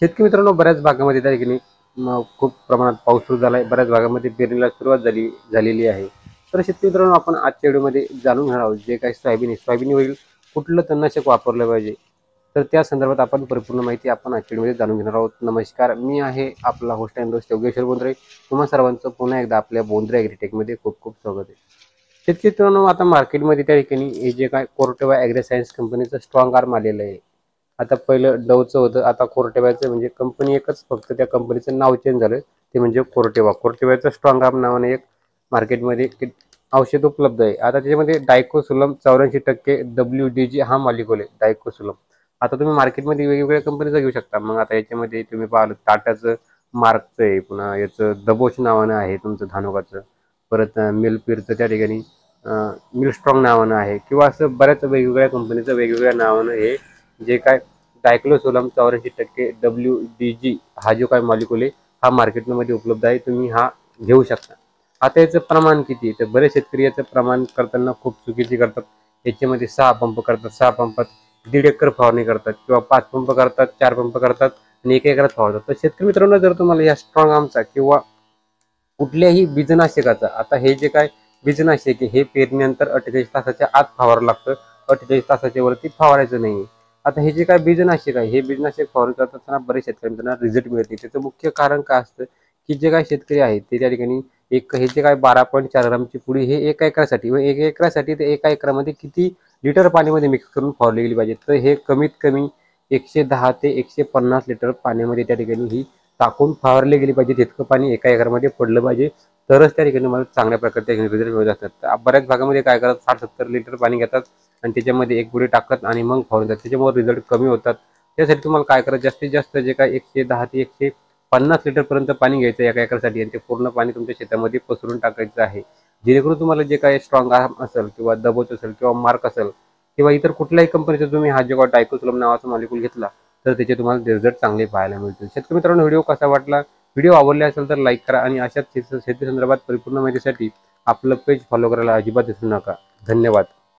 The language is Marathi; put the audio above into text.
शेतकरी मित्रांनो, बऱ्याच भागामध्ये त्या ठिकाणी खूप प्रमाणात पाऊस सुरू झाला आहे. बऱ्याच भागामध्ये पेरणीला सुरुवात झालेली आहे. तर शेतकरी मित्रांनो, आपण आजच्या व्हिडिओमध्ये जाणून घेणार आहोत जे काही सोयाबीनवरील कुठलं तणनाशक वापरलं पाहिजे. तर त्या संदर्भात आपण परिपूर्ण माहिती आपण आजच्या व्हिडिओमध्ये जाणून घेणार आहोत. नमस्कार, मी आहे आपला host and host Yogeshwar Bondre. तुम्हा सर्वांचं पुन्हा एकदा आपल्या बोंद्रे ॲग्रीटेकमध्ये खूप खूप स्वागत आहे. शेतकरी मित्रांनो, आता मार्केटमध्ये त्या ठिकाणी हे जे काय कोर्टेवा ॲग्री सायन्स कंपनीचं स्ट्रॉंग आर्म आलेलं आहे. आता पहिलं डवचं होतं, आता कोर्टेवाचं म्हणजे कंपनी एकच, फक्त त्या कंपनीचं नाव चेंज झालं, ते म्हणजे कोर्टेवा. कोर्टेवाचं स्ट्रॉंग आर्म नावाने एक मार्केटमध्ये औषध उपलब्ध आहे. आता त्याच्यामध्ये डायकोसुलम 84% WDG हा मॉलिक्युल आहे, डायकोसुलम. आता तुम्ही मार्केटमध्ये वेगवेगळ्या कंपनीचं घेऊ शकता. मग आता याच्यामध्ये तुम्ही पाहिलं टाटाचं मार्कचं आहे, पुन्हा याचं दबोच नावानं आहे तुमचं धानुकाचं, परत मिलपीरचं त्या ठिकाणी मिलस्ट्रॉंग नावानं आहे, किंवा असं बऱ्याच वेगवेगळ्या कंपनीचं वेगवेगळ्या नावानं हे जे काय डायक्लोसोलम 84% WDG हा जो काय मॉलिक्युल आहे हा मार्केटमध्ये उपलब्ध आहे. तुम्ही हा घेऊ शकता. आता याचं प्रमाण किती, तर बरेच शेतकरी याचं प्रमाण करताना खूप चुकीचे करतात. याच्यामध्ये 6 पंप करतात, 6 पंपात 1.5 एकर फवारणी करतात, किंवा 5 पंप करतात, 4 पंप करतात आणि 1 एकरात फवारतात. तर शेतकरी मित्रांनो, जर तुम्हाला या स्ट्रॉंग आर्मचा किंवा कुठल्याही बीजनाशकाचा, आता हे जे काय बीजनाशक आहे हे पेरणीनंतर 48 तासाच्या आत फवारावं लागतं, 48 तासाच्या वरती फवारायचं नाही. आता हे जे काय बीजनाशक आहे, हे बीजनाशक फवारणी करत असताना बरेच शेतकऱ्यांना रिझल्ट मिळत नाही. त्याचं मुख्य कारण काय असतं की जे काही शेतकरी आहेत ते त्या ठिकाणी हे जे काय 12.4 ग्रामची पुडी हे 1 एकरासाठी, व 1 एकरासाठी ते 1 एकरामध्ये किती लिटर पाण्यामध्ये मिक्स करून फवारली गेली पाहिजे, तर हे कमीत कमी 110 ते 150 लिटर पाण्यामध्ये त्या ठिकाणी ही टाकून फवारली गेली पाहिजे. तितकं पाणी 1 एकरामध्ये पडलं पाहिजे, तरच त्या ठिकाणी मला चांगल्या प्रकारचे रिझल्ट मिळत असतात. तर बऱ्याच भागामध्ये काय करतात, 60-70 लिटर पाणी घेतात आणि त्याच्यामध्ये 1 पुडी टाकतात आणि मग फवारतात. त्याच्यामुळे रिझल्ट कमी होतात. त्यासाठी तुम्हाला काय करायचं, जास्तीत जास्त जे काय 110 ते 150 लिटर पर्यंत पाणी घ्यायचं 1 एकरासाठी, आणि ते पूर्ण पाणी तुमच्या शेतामध्ये पसरून टाकायचं आहे. जेणेकरून तुम्हाला जे काही स्ट्रॉंग आर्म असेल, किंवा दबोच असेल, किंवा मार्क असेल, किंवा इतर कुठल्याही कंपनीचा तुम्ही हा जेव्हा डायकोसुलम नावाचा मॉलिक्युल घेतला तर त्याचे तुम्हाला रिझल्ट चांगले पाहायला मिळतील. शेतकरी मित्रांनो, व्हिडिओ कसा वाटला, व्हिडिओ आवडला असेल तर लाईक करा, आणि अशाच शेती संदर्भात परिपूर्ण माहितीसाठी आपलं पेज फॉलो करायला अजिबात विसरू नका. धन्यवाद.